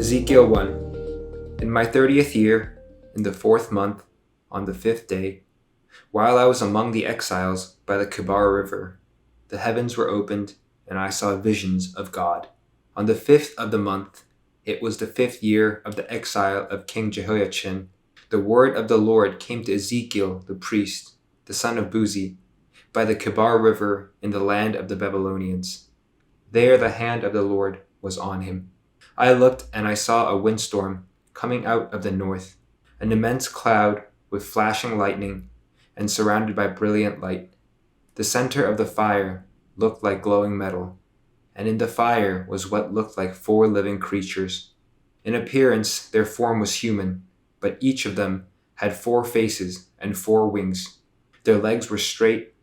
Ezekiel 1. In my 30th year, in the 4th month, on the 5th day, while I was among the exiles by the Kebar River, the heavens were opened, and I saw visions of God. On the 5th of the month, it was the 5th year of the exile of King Jehoiachin, the word of the Lord came to Ezekiel the priest, the son of Buzi, by the Kebar River in the land of the Babylonians. There the hand of the Lord was on him. I looked, and I saw a windstorm coming out of the north, an immense cloud with flashing lightning and surrounded by brilliant light. The center of the fire looked like glowing metal, and in the fire was what looked like 4 living creatures. In appearance, their form was human, but each of them had 4 faces and 4 wings. Their legs were straight,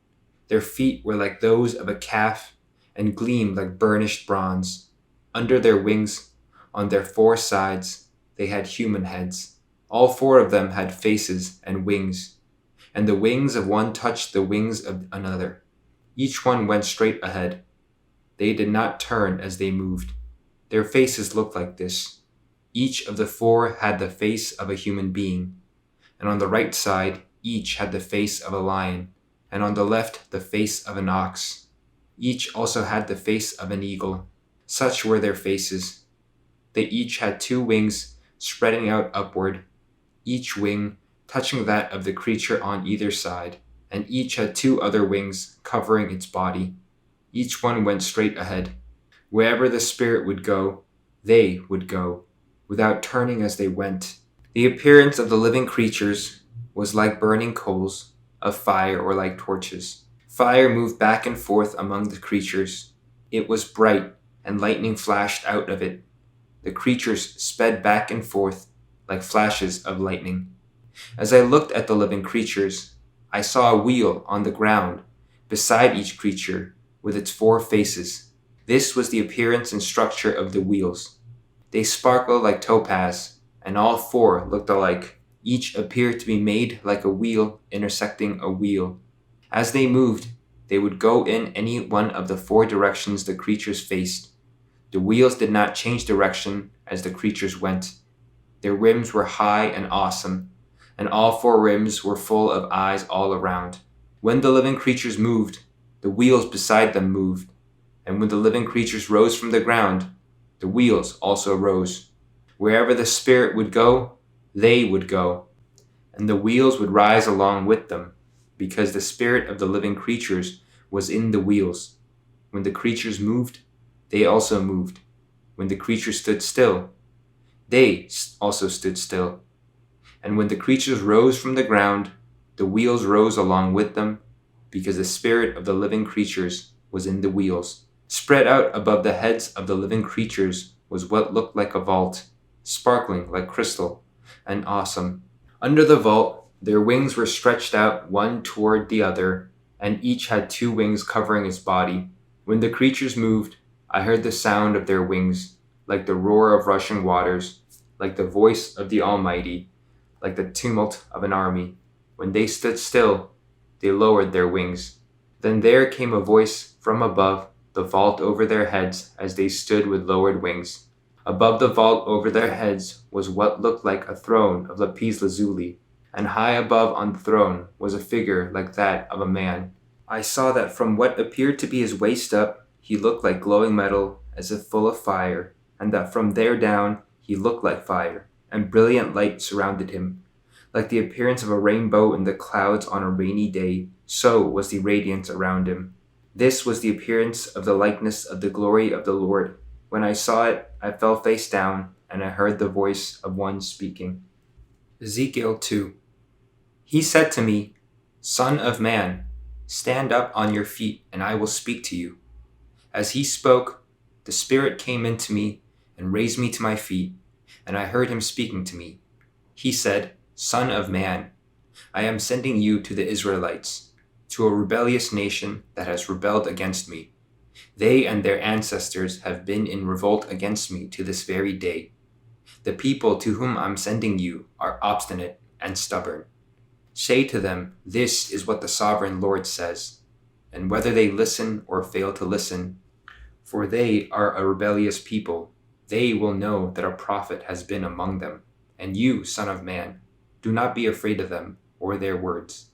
their feet were like those of a calf and gleamed like burnished bronze. Under their wings, on their 4 sides, they had human heads. All 4 of them had faces and wings, and the wings of one touched the wings of another. Each one went straight ahead. They did not turn as they moved. Their faces looked like this. Each of the 4 had the face of a human being, and on the right side, each had the face of a lion, and on the left, the face of an ox. Each also had the face of an eagle. Such were their faces. They each had 2 wings spreading out upward, each wing touching that of the creature on either side, and each had 2 other wings covering its body. Each one went straight ahead. Wherever the Spirit would go, they would go, without turning as they went. The appearance of the living creatures was like burning coals of fire or like torches. Fire moved back and forth among the creatures. It was bright, and lightning flashed out of it. The creatures sped back and forth like flashes of lightning. As I looked at the living creatures, I saw a wheel on the ground beside each creature with its 4 faces. This was the appearance and structure of the wheels. They sparkled like topaz, and all 4 looked alike. Each appeared to be made like a wheel intersecting a wheel. As they moved, they would go in any one of the 4 directions the creatures faced. The wheels did not change direction as the creatures went. Their rims were high and awesome, and all 4 rims were full of eyes all around. When the living creatures moved, the wheels beside them moved, and when the living creatures rose from the ground, the wheels also rose. Wherever the Spirit would go, they would go, and the wheels would rise along with them, because the spirit of the living creatures was in the wheels. When the creatures moved, they also moved. When the creatures stood still, they also stood still. And when the creatures rose from the ground, the wheels rose along with them, because the spirit of the living creatures was in the wheels. Spread out above the heads of the living creatures was what looked like a vault, sparkling like crystal, and awesome. Under the vault, their wings were stretched out one toward the other, and each had 2 wings covering its body. When the creatures moved, I heard the sound of their wings, like the roar of rushing waters, like the voice of the Almighty, like the tumult of an army. When they stood still, they lowered their wings. Then there came a voice from above the vault over their heads as they stood with lowered wings. Above the vault over their heads was what looked like a throne of lapis lazuli, and high above on the throne was a figure like that of a man. I saw that from what appeared to be his waist up, he looked like glowing metal as if full of fire, and that from there down he looked like fire, and brilliant light surrounded him. Like the appearance of a rainbow in the clouds on a rainy day, so was the radiance around him. This was the appearance of the likeness of the glory of the Lord. When I saw it, I fell face down, and I heard the voice of one speaking. Ezekiel 2. He said to me, "Son of man, stand up on your feet, and I will speak to you." As he spoke, the Spirit came into me and raised me to my feet, and I heard him speaking to me. He said, "Son of man, I am sending you to the Israelites, to a rebellious nation that has rebelled against me. They and their ancestors have been in revolt against me to this very day. The people to whom I'm sending you are obstinate and stubborn. Say to them, this is what the sovereign Lord says, and whether they listen or fail to listen, for they are a rebellious people, They will know that a prophet has been among them. And you, son of man, do not be afraid of them or their words.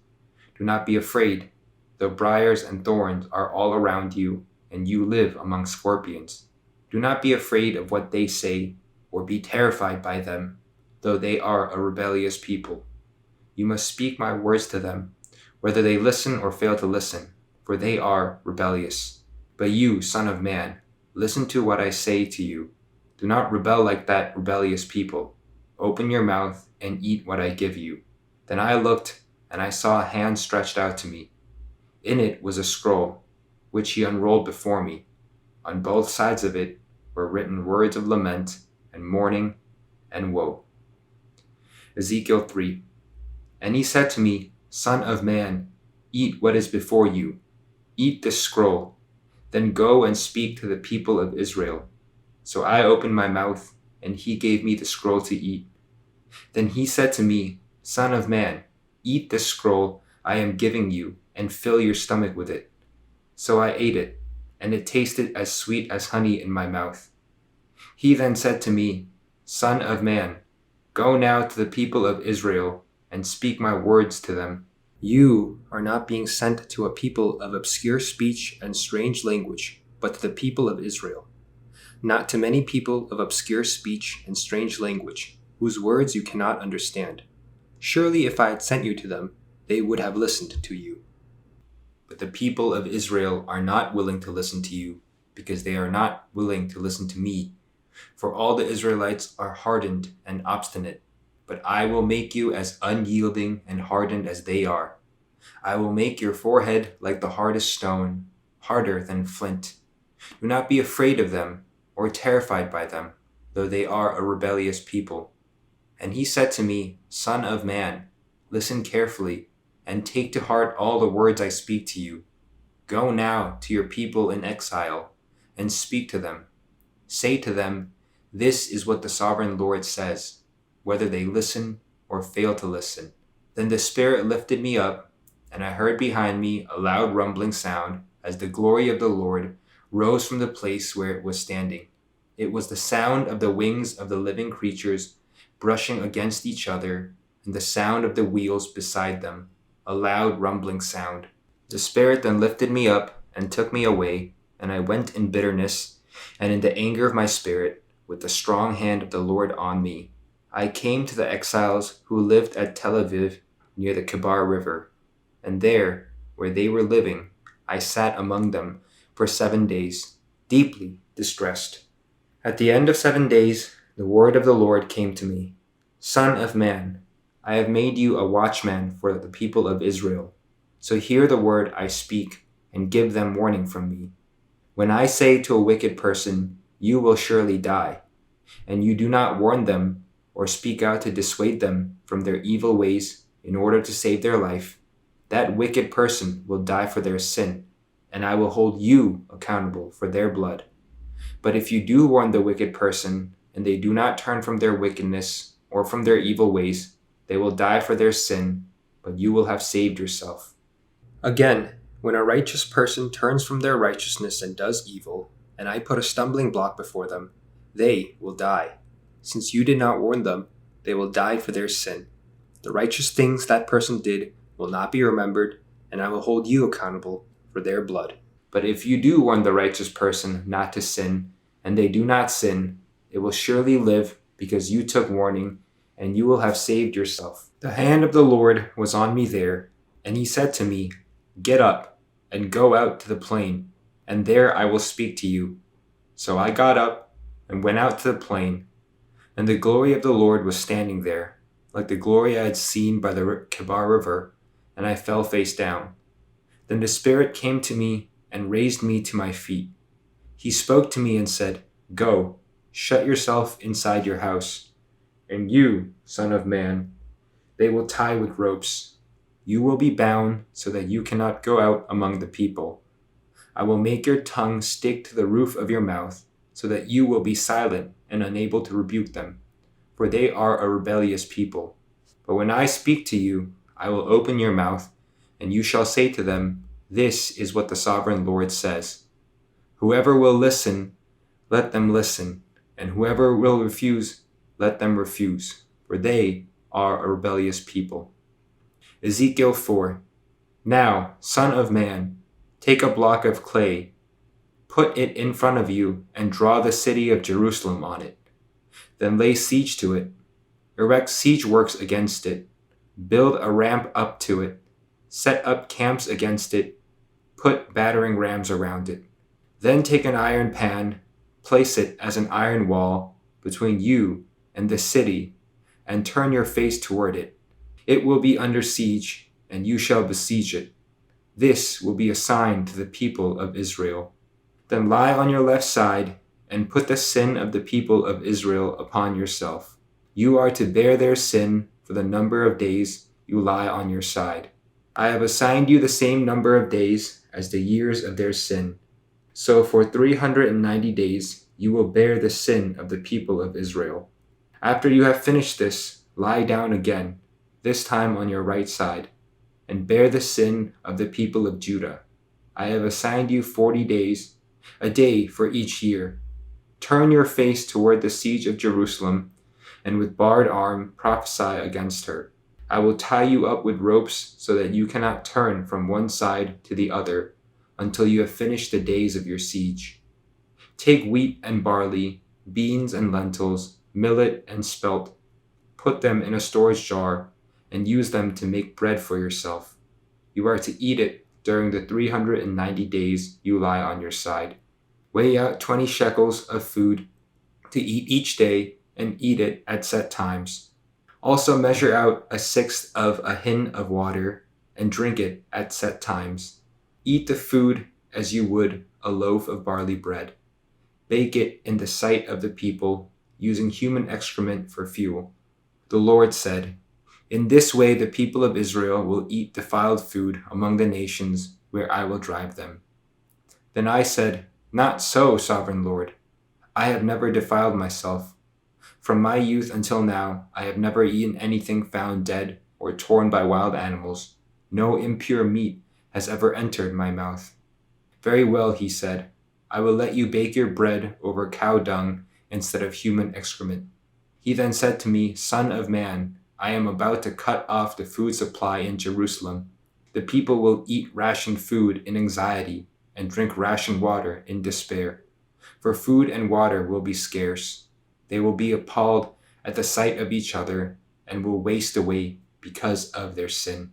Do not be afraid, though briars and thorns are all around you, and you live among scorpions. Do not be afraid of what they say, or be terrified by them, though they are a rebellious people. You must speak my words to them, whether they listen or fail to listen, for they are rebellious. But you, son of man, listen to what I say to you. Do not rebel like that rebellious people. Open your mouth and eat what I give you. Then I looked, and I saw a hand stretched out to me. In it was a scroll, which he unrolled before me. On both sides of it were written words of lament and mourning and woe. Ezekiel 3. And he said to me, Son of man, eat what is before you. Eat this scroll. Then go and speak to the people of Israel. So I opened my mouth, and he gave me the scroll to eat. Then he said to me, Son of man, eat this scroll I am giving you, and fill your stomach with it. So I ate it, and it tasted as sweet as honey in my mouth. He then said to me, Son of man, go now to the people of Israel, and speak my words to them. You are not being sent to a people of obscure speech and strange language, but to the people of Israel. Not to many people of obscure speech and strange language, whose words you cannot understand. Surely if I had sent you to them, they would have listened to you. But the people of Israel are not willing to listen to you, because they are not willing to listen to me. For all the Israelites are hardened and obstinate, but I will make you as unyielding and hardened as they are. I will make your forehead like the hardest stone, harder than flint. Do not be afraid of them, or terrified by them, though they are a rebellious people. And he said to me, Son of man, listen carefully, and take to heart all the words I speak to you. Go now to your people in exile, and speak to them. Say to them, This is what the sovereign Lord says, whether they listen or fail to listen. Then the Spirit lifted me up, and I heard behind me a loud rumbling sound, as the glory of the Lord rose from the place where it was standing. It was the sound of the wings of the living creatures brushing against each other, and the sound of the wheels beside them, a loud rumbling sound. The Spirit then lifted me up and took me away, and I went in bitterness and in the anger of my spirit, with the strong hand of the Lord on me. I came to the exiles who lived at Tel Aviv near the Kebar River, and there, where they were living, I sat among them for 7 days, deeply distressed. At the end of 7 days, the word of the Lord came to me. Son of man, I have made you a watchman for the people of Israel. So hear the word I speak, and give them warning from me. When I say to a wicked person, you will surely die, and you do not warn them or speak out to dissuade them from their evil ways in order to save their life, that wicked person will die for their sin, and I will hold you accountable for their blood. But if you do warn the wicked person, and they do not turn from their wickedness or from their evil ways, they will die for their sin, but you will have saved yourself. Again, when a righteous person turns from their righteousness and does evil, and I put a stumbling block before them, they will die. Since you did not warn them, they will die for their sin. The righteous things that person did will not be remembered, and I will hold you accountable for their blood. But if you do warn the righteous person not to sin, and they do not sin, it will surely live because you took warning, and you will have saved yourself. The hand of the Lord was on me there, and he said to me, Get up and go out to the plain, and there I will speak to you. So I got up and went out to the plain, and the glory of the Lord was standing there, like the glory I had seen by the Kebar River, and I fell face down. Then the Spirit came to me and raised me to my feet. He spoke to me and said, Go, shut yourself inside your house. And you, son of man, they will tie with ropes. You will be bound so that you cannot go out among the people. I will make your tongue stick to the roof of your mouth, so that you will be silent and unable to rebuke them, for they are a rebellious people. But when I speak to you, I will open your mouth, and you shall say to them, This is what the sovereign Lord says. Whoever will listen, let them listen. and whoever will refuse, let them refuse, for they are a rebellious people. Ezekiel 4. Now, son of man, take a block of clay, put it in front of you, and draw the city of Jerusalem on it. Then lay siege to it, erect siege works against it, build a ramp up to it, set up camps against it, put battering rams around it. Then take an iron pan, place it as an iron wall between you and the city, and turn your face toward it. It will be under siege, and you shall besiege it. This will be a sign to the people of Israel. Then lie on your left side, and put the sin of the people of Israel upon yourself. You are to bear their sin for the number of days you lie on your side. I have assigned you the same number of days as the years of their sin. So for 390 days you will bear the sin of the people of Israel. After you have finished this, lie down again, this time on your right side, and bear the sin of the people of Judah. I have assigned you 40 days, a day for each year. Turn your face toward the siege of Jerusalem, and with bared arm prophesy against her. I will tie you up with ropes so that you cannot turn from one side to the other until you have finished the days of your siege. Take wheat and barley, beans and lentils, millet and spelt, put them in a storage jar, and use them to make bread for yourself. You are to eat it during the 390 days you lie on your side. Weigh out 20 shekels of food to eat each day, and eat it at set times. Also measure out 1/6 of a hin of water, and drink it at set times. Eat the food as you would a loaf of barley bread. Bake it in the sight of the people, using human excrement for fuel. The Lord said, in this way the people of Israel will eat defiled food among the nations where I will drive them. Then I said, not so, sovereign Lord. I have never defiled myself. From my youth until now, I have never eaten anything found dead or torn by wild animals. No impure meat has ever entered my mouth. Very well, he said, I will let you bake your bread over cow dung instead of human excrement. He then said to me, Son of man, I am about to cut off the food supply in Jerusalem. The people will eat rationed food in anxiety and drink rationed water in despair. For food and water will be scarce. They will be appalled at the sight of each other and will waste away because of their sin.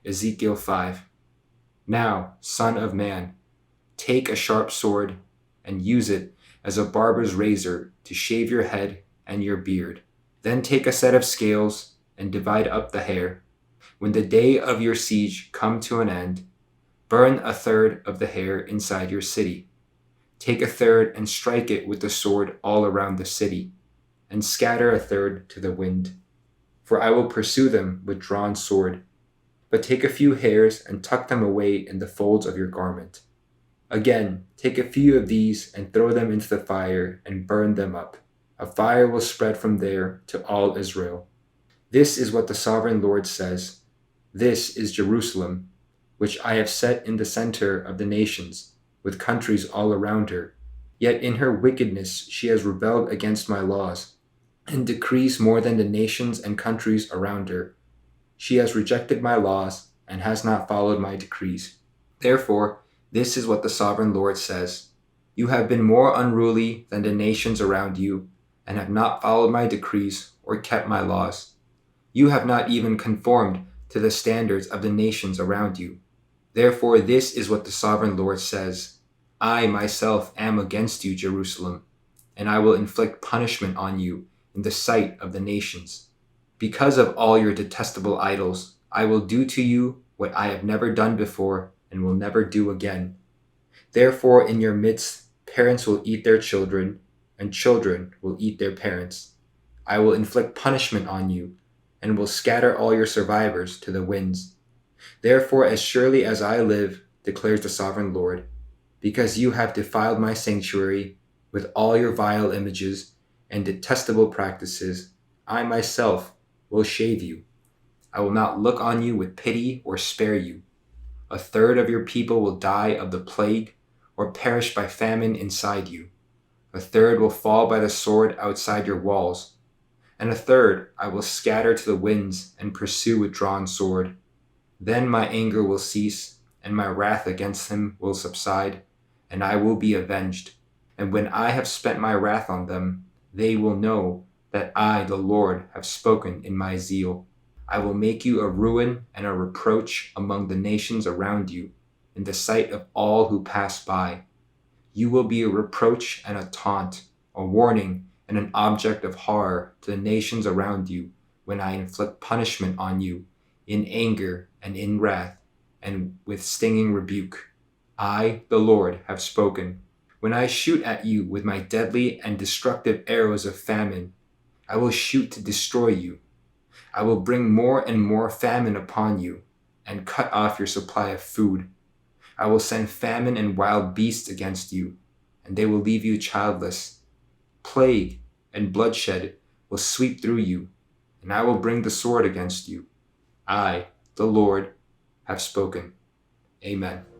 Ezekiel 5. Now, son of man, take a sharp sword and use it as a barber's razor to shave your head and your beard. Then take a set of scales and divide up the hair. When the day of your siege come to an end, burn 1/3 of the hair inside your city. Take 1/3 and strike it with the sword all around the city, and scatter 1/3 to the wind. For I will pursue them with drawn sword. But take a few hairs and tuck them away in the folds of your garment. Again, take a few of these and throw them into the fire and burn them up. A fire will spread from there to all Israel. This is what the sovereign Lord says. This is Jerusalem, which I have set in the center of the nations, with countries all around her. Yet in her wickedness she has rebelled against my laws, and decrees more than the nations and countries around her. She has rejected my laws and has not followed my decrees. Therefore, this is what the sovereign Lord says. You have been more unruly than the nations around you, and have not followed my decrees or kept my laws. You have not even conformed to the standards of the nations around you. Therefore, this is what the sovereign Lord says. I myself am against you, Jerusalem, and I will inflict punishment on you in the sight of the nations. Because of all your detestable idols, I will do to you what I have never done before and will never do again. Therefore, in your midst, parents will eat their children, and children will eat their parents. I will inflict punishment on you, and will scatter all your survivors to the winds. Therefore, as surely as I live, declares the sovereign Lord, because you have defiled my sanctuary with all your vile images and detestable practices, I myself will shave you. I will not look on you with pity or spare you. 1/3 of your people will die of the plague or perish by famine inside you. A third will fall by the sword outside your walls, and a third I will scatter to the winds and pursue with drawn sword. Then my anger will cease, and my wrath against them will subside, and I will be avenged. And when I have spent my wrath on them, they will know that I, the Lord, have spoken in my zeal. I will make you a ruin and a reproach among the nations around you, in the sight of all who pass by. You will be a reproach and a taunt, a warning and an object of horror to the nations around you when I inflict punishment on you, in anger and in wrath, and with stinging rebuke. I, the Lord, have spoken. When I shoot at you with my deadly and destructive arrows of famine, I will shoot to destroy you. I will bring more and more famine upon you, and cut off your supply of food. I will send famine and wild beasts against you, and they will leave you childless. Plague and bloodshed will sweep through you, and I will bring the sword against you. I, the Lord, have spoken. Amen.